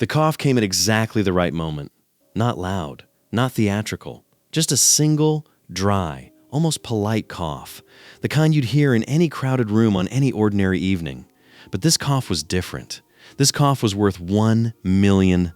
The cough came at exactly the right moment. Not loud, not theatrical, just a single, dry, almost polite cough, the kind you'd hear in any crowded room on any ordinary evening. But this cough was different. This cough was worth £1 million.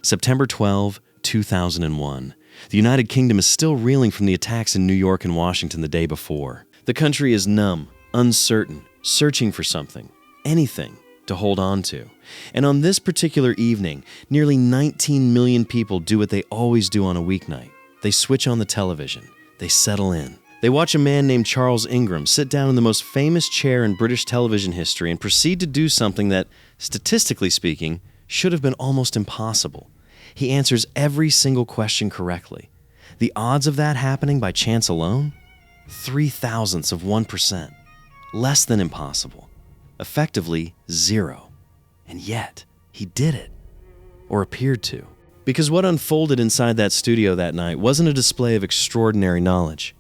September 12, 2001. The United Kingdom is still reeling from the attacks in New York and Washington the day before. The country is numb, uncertain, searching for something, anything to hold on to. And on this particular evening, nearly 19 million people do what they always do on a weeknight. They switch on the television. They settle in. They watch a man named Charles Ingram sit down in the most famous chair in British television history and proceed to do something that, statistically speaking, should have been almost impossible. He answers every single question correctly. The odds of that happening by chance alone? 0.003%. Less than impossible. Effectively, zero. And yet, he did it. Or appeared to. Because what unfolded inside that studio that night wasn't a display of extraordinary knowledge.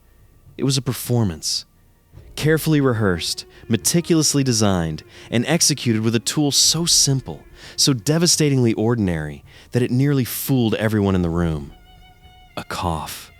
It was a performance. Carefully rehearsed, meticulously designed, and executed with a tool so simple, so devastatingly ordinary, that it nearly fooled everyone in the room. A cough.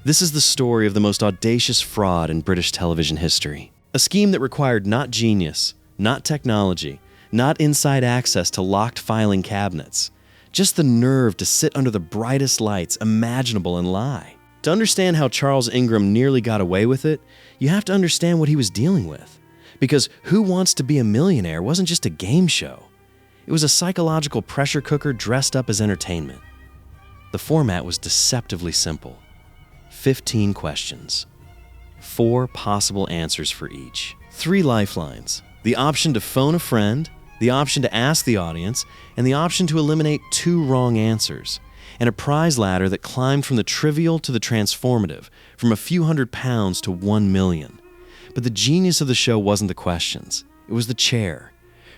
This is the story of the most audacious fraud in British television history. A scheme that required not genius, not technology, not inside access to locked filing cabinets, just the nerve to sit under the brightest lights imaginable and lie. To understand how Charles Ingram nearly got away with it, you have to understand what he was dealing with. Because Who Wants to Be a Millionaire wasn't just a game show. It was a psychological pressure cooker dressed up as entertainment. The format was deceptively simple. 15 questions. 4 possible answers for each. 3 lifelines. The option to phone a friend, the option to ask the audience, and the option to eliminate 2 wrong answers. And a prize ladder that climbed from the trivial to the transformative, from a few £100s to 1 million. But the genius of the show wasn't the questions. It was the chair.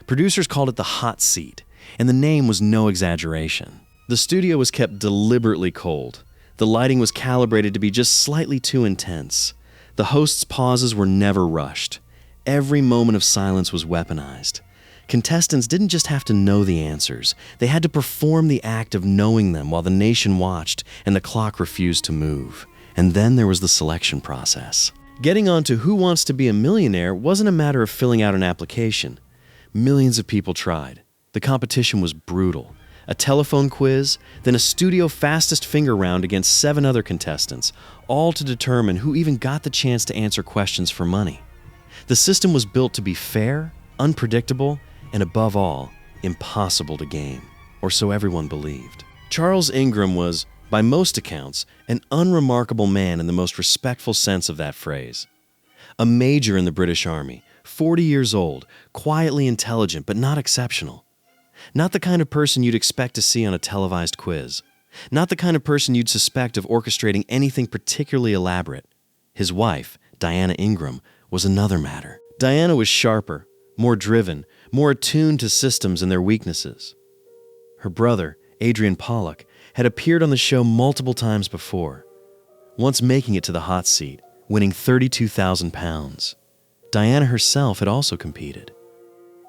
Producers called it the hot seat, and the name was no exaggeration. The studio was kept deliberately cold. The lighting was calibrated to be just slightly too intense. The host's pauses were never rushed. Every moment of silence was weaponized. Contestants didn't just have to know the answers. They had to perform the act of knowing them while the nation watched and the clock refused to move. And then there was the selection process. Getting on to Who Wants to Be a Millionaire wasn't a matter of filling out an application. Millions of people tried. The competition was brutal. A telephone quiz, then a studio fastest finger round against 7 other contestants, all to determine who even got the chance to answer questions for money. The system was built to be fair, unpredictable, and above all, impossible to game, or so everyone believed. Charles Ingram was, by most accounts, an unremarkable man in the most respectful sense of that phrase. A major in the British Army, 40 years old, quietly intelligent but not exceptional. Not the kind of person you'd expect to see on a televised quiz. Not the kind of person you'd suspect of orchestrating anything particularly elaborate. His wife, Diana Ingram, was another matter. Diana was sharper, more driven, more attuned to systems and their weaknesses. Her brother, Adrian Pollock, had appeared on the show multiple times before, once making it to the hot seat, winning £32,000. Diana herself had also competed.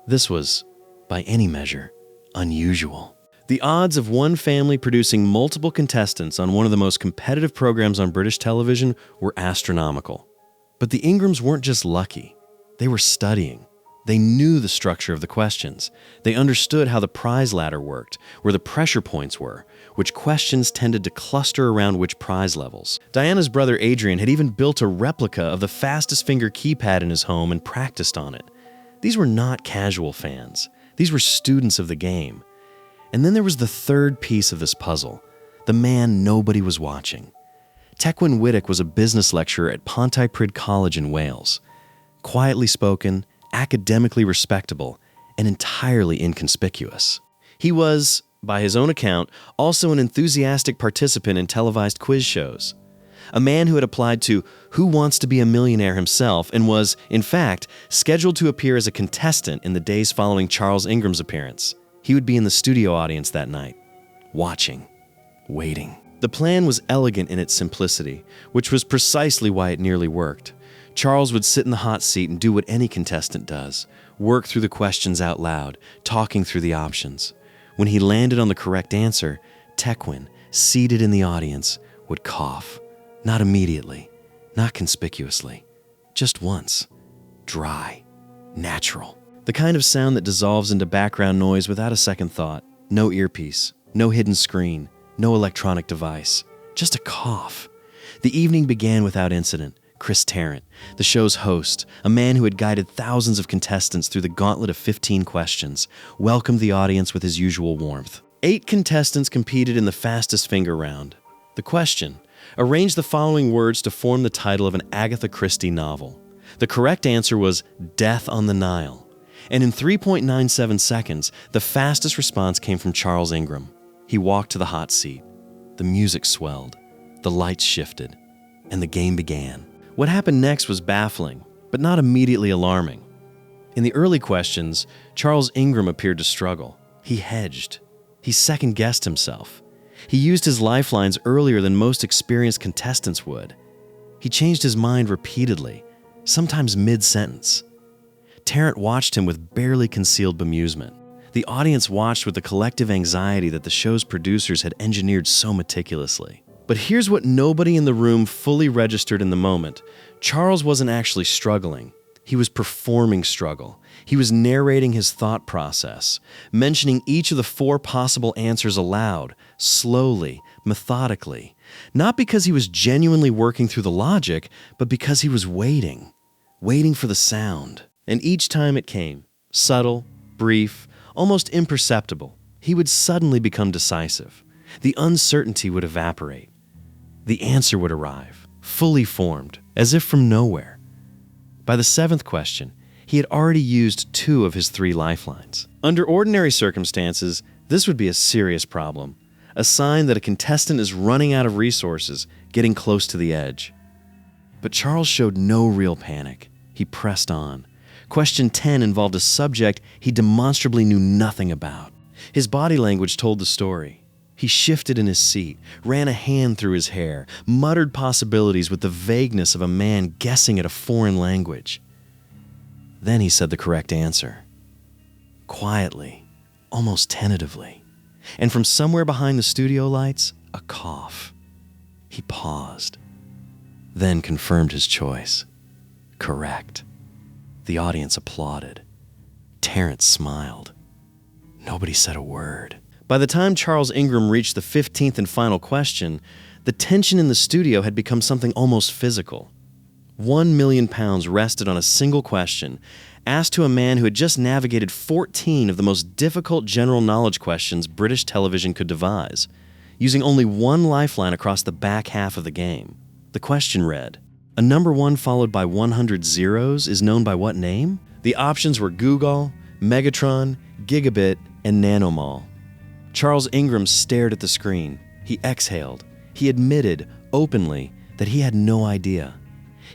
This was, by any measure, unusual. The odds of one family producing multiple contestants on one of the most competitive programs on British television were astronomical. But the Ingrams weren't just lucky. They were studying. They knew the structure of the questions. They understood how the prize ladder worked, where the pressure points were, which questions tended to cluster around which prize levels. Diana's brother Adrian had even built a replica of the fastest finger keypad in his home and practiced on it. These were not casual fans. These were students of the game. And then there was the third piece of this puzzle, the man nobody was watching. Tecwen Whittock was a business lecturer at Pontypridd College in Wales. Quietly spoken, academically respectable, and entirely inconspicuous. He was, by his own account, also an enthusiastic participant in televised quiz shows. A man who had applied to Who Wants to Be a Millionaire himself and was, in fact, scheduled to appear as a contestant in the days following Charles Ingram's appearance. He would be in the studio audience that night, watching, waiting. The plan was elegant in its simplicity, which was precisely why it nearly worked. Charles would sit in the hot seat and do what any contestant does, work through the questions out loud, talking through the options. When he landed on the correct answer, Tecwen, seated in the audience, would cough. Not immediately, not conspicuously, just once. Dry, natural. The kind of sound that dissolves into background noise without a second thought. No earpiece, no hidden screen, no electronic device. Just a cough. The evening began without incident. Chris Tarrant, the show's host, a man who had guided thousands of contestants through the gauntlet of 15 questions, welcomed the audience with his usual warmth. 8 contestants competed in the fastest finger round. The question: arrange the following words to form the title of an Agatha Christie novel. The correct answer was Death on the Nile. And in 3.97 seconds, the fastest response came from Charles Ingram. He walked to the hot seat. The music swelled, the lights shifted, and the game began. What happened next was baffling, but not immediately alarming. In the early questions, Charles Ingram appeared to struggle. He hedged. He second-guessed himself. He used his lifelines earlier than most experienced contestants would. He changed his mind repeatedly, sometimes mid-sentence. Tarrant watched him with barely concealed bemusement. The audience watched with the collective anxiety that the show's producers had engineered so meticulously. But here's what nobody in the room fully registered in the moment. Charles wasn't actually struggling. He was performing struggle. He was narrating his thought process, mentioning each of the 4 possible answers aloud, slowly, methodically. Not because he was genuinely working through the logic, but because he was waiting for the sound. And each time it came, subtle, brief, almost imperceptible, he would suddenly become decisive. The uncertainty would evaporate. The answer would arrive, fully formed, as if from nowhere. By the 7th question, he had already used 2 of his 3 lifelines. Under ordinary circumstances, this would be a serious problem, a sign that a contestant is running out of resources, getting close to the edge. But Charles showed no real panic. He pressed on. Question 10 involved a subject he demonstrably knew nothing about. His body language told the story. He shifted in his seat, ran a hand through his hair, muttered possibilities with the vagueness of a man guessing at a foreign language. Then he said the correct answer. Quietly, almost tentatively. And from somewhere behind the studio lights, a cough. He paused, then confirmed his choice. Correct. The audience applauded. Tarrant smiled. Nobody said a word. By the time Charles Ingram reached the 15th and final question, the tension in the studio had become something almost physical. £1 million rested on a single question, asked to a man who had just navigated 14 of the most difficult general knowledge questions British television could devise, using only 1 lifeline across the back half of the game. The question read, a number 1 followed by 100 zeros is known by what name? The options were Google, Megatron, Gigabit, and Nanomall. Charles Ingram stared at the screen. He exhaled. He admitted, openly, that he had no idea.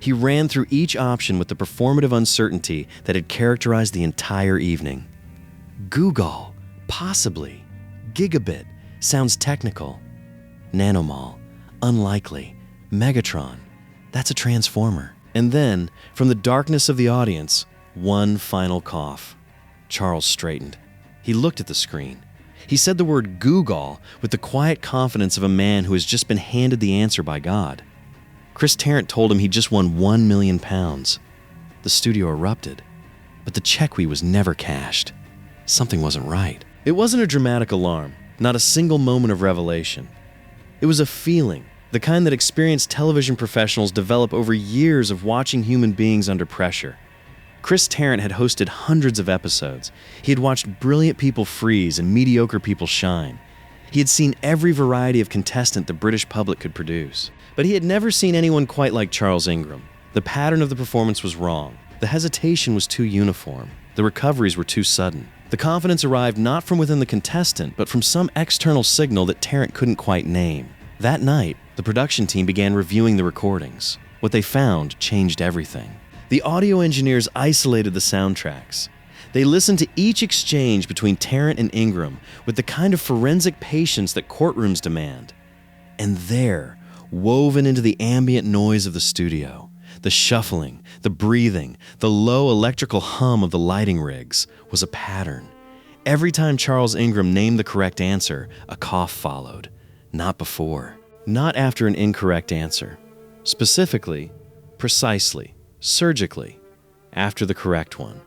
He ran through each option with the performative uncertainty that had characterized the entire evening. Google, possibly. Gigabit, sounds technical. Nanomall, unlikely. Megatron, that's a transformer. And then, from the darkness of the audience, 1 final cough. Charles straightened. He looked at the screen. He said the word Google with the quiet confidence of a man who has just been handed the answer by God. Chris Tarrant told him he just won £1 million. The studio erupted, but the check was never cashed. Something wasn't right. It wasn't a dramatic alarm, not a single moment of revelation. It was a feeling, the kind that experienced television professionals develop over years of watching human beings under pressure. Chris Tarrant had hosted hundreds of episodes. He had watched brilliant people freeze and mediocre people shine. He had seen every variety of contestant the British public could produce. But he had never seen anyone quite like Charles Ingram. The pattern of the performance was wrong. The hesitation was too uniform. The recoveries were too sudden. The confidence arrived not from within the contestant, but from some external signal that Tarrant couldn't quite name. That night, the production team began reviewing the recordings. What they found changed everything. The audio engineers isolated the soundtracks. They listened to each exchange between Tarrant and Ingram with the kind of forensic patience that courtrooms demand. And there, woven into the ambient noise of the studio, the shuffling, the breathing, the low electrical hum of the lighting rigs, was a pattern. Every time Charles Ingram named the correct answer, a cough followed. Not before. Not after an incorrect answer. Specifically, precisely, surgically, after the correct one.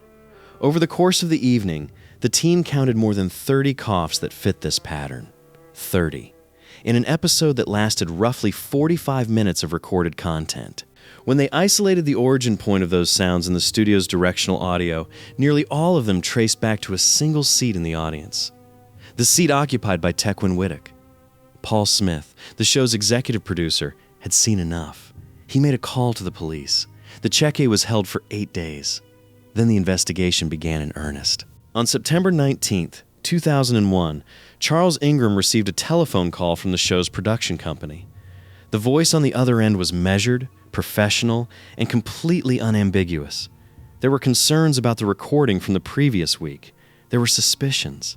Over the course of the evening, the team counted more than 30 coughs that fit this pattern. 30. In an episode that lasted roughly 45 minutes of recorded content. When they isolated the origin point of those sounds in the studio's directional audio, nearly all of them traced back to a single seat in the audience. The seat occupied by Tecwen Whittock. Paul Smith, the show's executive producer, had seen enough. He made a call to the police. The check-A was held for 8 days. Then the investigation began in earnest. On September 19th, 2001, Charles Ingram received a telephone call from the show's production company. The voice on the other end was measured, professional, and completely unambiguous. There were concerns about the recording from the previous week. There were suspicions.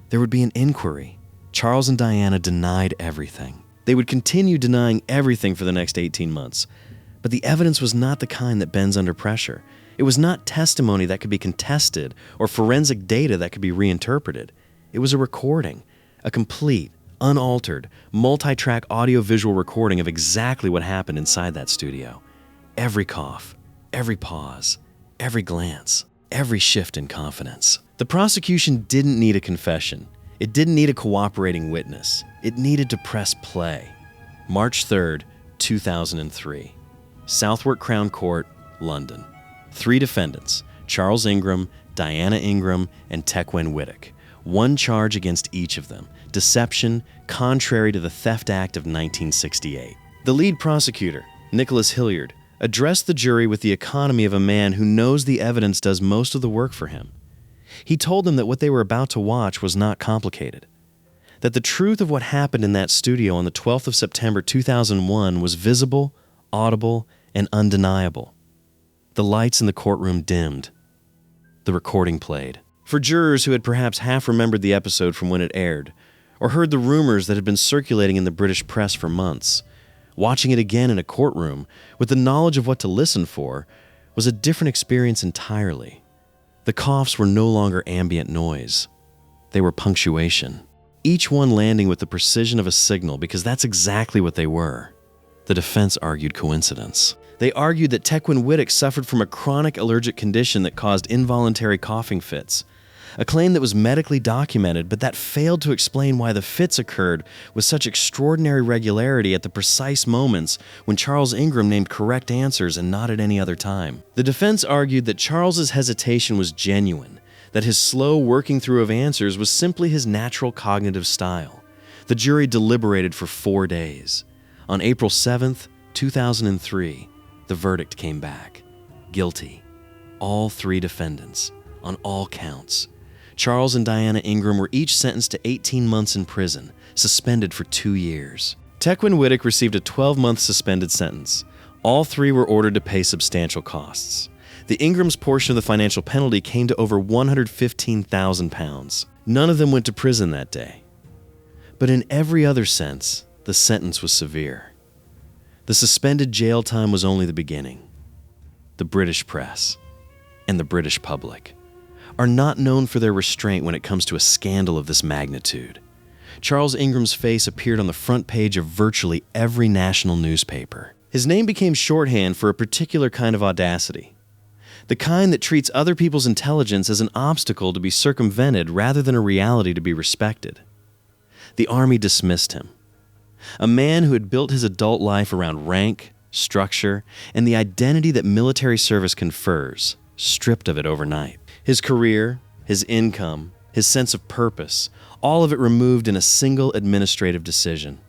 There would be an inquiry. Charles and Diana denied everything. They would continue denying everything for the next 18 months. But the evidence was not the kind that bends under pressure. It was not testimony that could be contested or forensic data that could be reinterpreted. It was a recording, a complete, unaltered, multi-track audio-visual recording of exactly what happened inside that studio. Every cough, every pause, every glance, every shift in confidence. The prosecution didn't need a confession. It didn't need a cooperating witness. It needed to press play. March 3rd, 2003. Southwark Crown Court, London. 3 defendants, Charles Ingram, Diana Ingram, and Tecwen Whittock. 1 charge against each of them, deception contrary to the Theft Act of 1968. The lead prosecutor, Nicholas Hilliard, addressed the jury with the economy of a man who knows the evidence does most of the work for him. He told them that what they were about to watch was not complicated, that the truth of what happened in that studio on the 12th of September 2001 was visible, audible, and undeniable. The lights in the courtroom dimmed. The recording played. For jurors who had perhaps half remembered the episode from when it aired, or heard the rumors that had been circulating in the British press for months, watching it again in a courtroom with the knowledge of what to listen for was a different experience entirely. The coughs were no longer ambient noise. They were punctuation. Each one landing with the precision of a signal because that's exactly what they were. The defense argued coincidence. They argued that Tecwen Whittock suffered from a chronic allergic condition that caused involuntary coughing fits, a claim that was medically documented, but that failed to explain why the fits occurred with such extraordinary regularity at the precise moments when Charles Ingram named correct answers and not at any other time. The defense argued that Charles's hesitation was genuine, that his slow working through of answers was simply his natural cognitive style. The jury deliberated for 4 days. On April 7th, 2003, the verdict came back. Guilty. All 3 defendants, on all counts. Charles and Diana Ingram were each sentenced to 18 months in prison, suspended for 2 years. Tecwen Whittock received a 12-month suspended sentence. All 3 were ordered to pay substantial costs. The Ingrams' portion of the financial penalty came to over £115,000. None of them went to prison that day. But in every other sense, the sentence was severe. The suspended jail time was only the beginning. The British press and the British public are not known for their restraint when it comes to a scandal of this magnitude. Charles Ingram's face appeared on the front page of virtually every national newspaper. His name became shorthand for a particular kind of audacity, the kind that treats other people's intelligence as an obstacle to be circumvented rather than a reality to be respected. The army dismissed him. A man who had built his adult life around rank, structure, and the identity that military service confers, stripped of it overnight. His career, his income, his sense of purpose, all of it removed in a single administrative decision.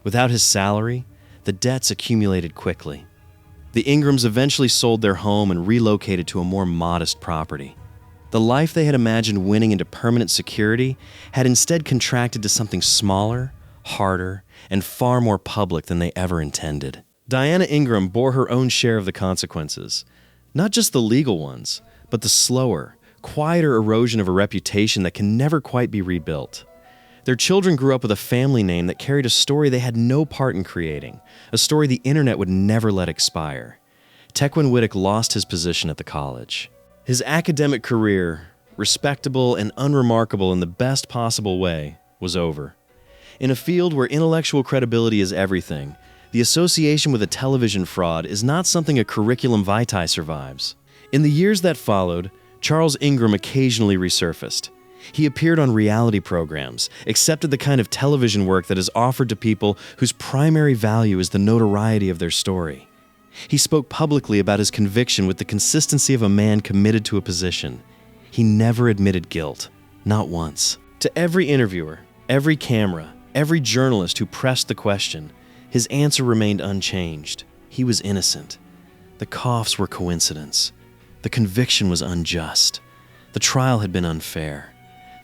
Without his salary, the debts accumulated quickly. The Ingrams eventually sold their home and relocated to a more modest property. The life they had imagined winning into permanent security had instead contracted to something smaller, harder, and far more public than they ever intended. Diana Ingram bore her own share of the consequences, not just the legal ones, but the slower, quieter erosion of a reputation that can never quite be rebuilt. Their children grew up with a family name that carried a story they had no part in creating, a story the internet would never let expire. Tecwen Whittock lost his position at the college. His academic career respectable and unremarkable in the best possible way, was over. In a field where intellectual credibility is everything, the association with a television fraud is not something a curriculum vitae survives. In the years that followed, Charles Ingram occasionally resurfaced. He appeared on reality programs, accepted the kind of television work that is offered to people whose primary value is the notoriety of their story. He spoke publicly about his conviction with the consistency of a man committed to a position. He never admitted guilt, not once. To every interviewer, every camera, every journalist who pressed the question, his answer remained unchanged. He was innocent. The coughs were coincidence. The conviction was unjust. The trial had been unfair.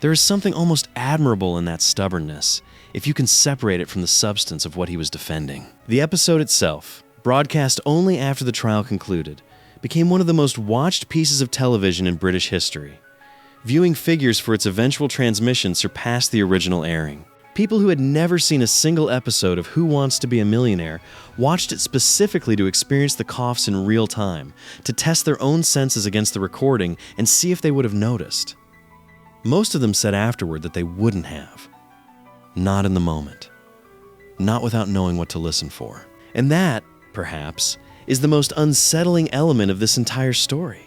There is something almost admirable in that stubbornness, if you can separate it from the substance of what he was defending. The episode itself, broadcast only after the trial concluded, became one of the most watched pieces of television in British history. Viewing figures for its eventual transmission surpassed the original airing. People who had never seen a single episode of Who Wants to Be a Millionaire watched it specifically to experience the coughs in real time, to test their own senses against the recording and see if they would have noticed. Most of them said afterward that they wouldn't have. Not in the moment. Not without knowing what to listen for. And that, perhaps, is the most unsettling element of this entire story.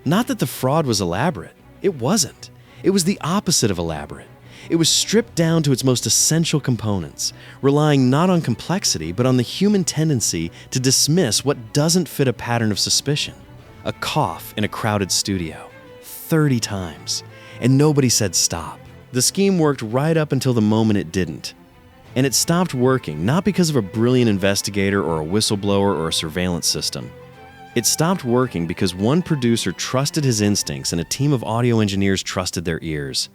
Not that the fraud was elaborate. It wasn't. It was the opposite of elaborate. It was stripped down to its most essential components, relying not on complexity, but on the human tendency to dismiss what doesn't fit a pattern of suspicion. A cough in a crowded studio. 30 times. And nobody said stop. The scheme worked right up until the moment it didn't. And it stopped working, not because of a brilliant investigator or a whistleblower or a surveillance system. It stopped working because one producer trusted his instincts and a team of audio engineers trusted their ears.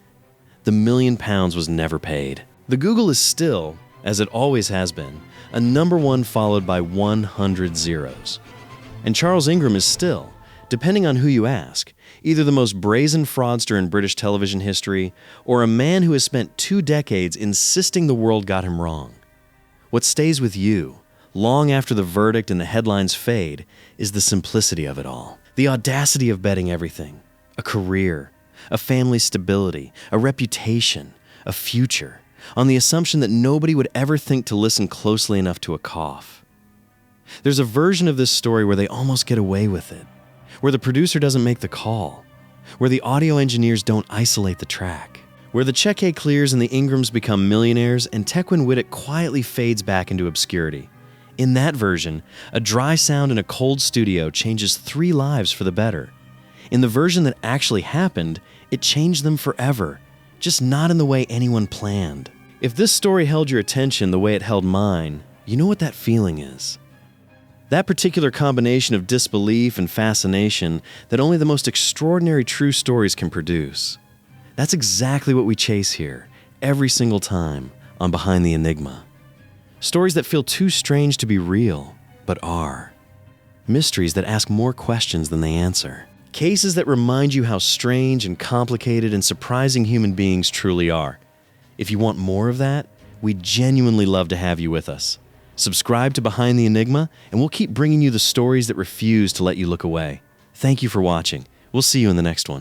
The £1 million was never paid. The Google is still, as it always has been, a number one followed by 100 zeros. And Charles Ingram is still, depending on who you ask, either the most brazen fraudster in British television history or a man who has spent 2 decades insisting the world got him wrong. What stays with you, long after the verdict and the headlines fade, is the simplicity of it all. The audacity of betting everything. A career, a family stability, a reputation, a future, on the assumption that nobody would ever think to listen closely enough to a cough. There's a version of this story where they almost get away with it, where the producer doesn't make the call, where the audio engineers don't isolate the track, where the cheque clears and the Ingrams become millionaires and Tecwen Whittock quietly fades back into obscurity. In that version, a dry sound in a cold studio changes 3 lives for the better. In the version that actually happened, it changed them forever, just not in the way anyone planned. If this story held your attention the way it held mine, you know what that feeling is. That particular combination of disbelief and fascination that only the most extraordinary true stories can produce. That's exactly what we chase here, every single time, on Behind the Enigma. Stories that feel too strange to be real, but are. Mysteries that ask more questions than they answer. Cases that remind you how strange and complicated and surprising human beings truly are. If you want more of that, we'd genuinely love to have you with us. Subscribe to Behind the Enigma, and we'll keep bringing you the stories that refuse to let you look away. Thank you for watching. We'll see you in the next one.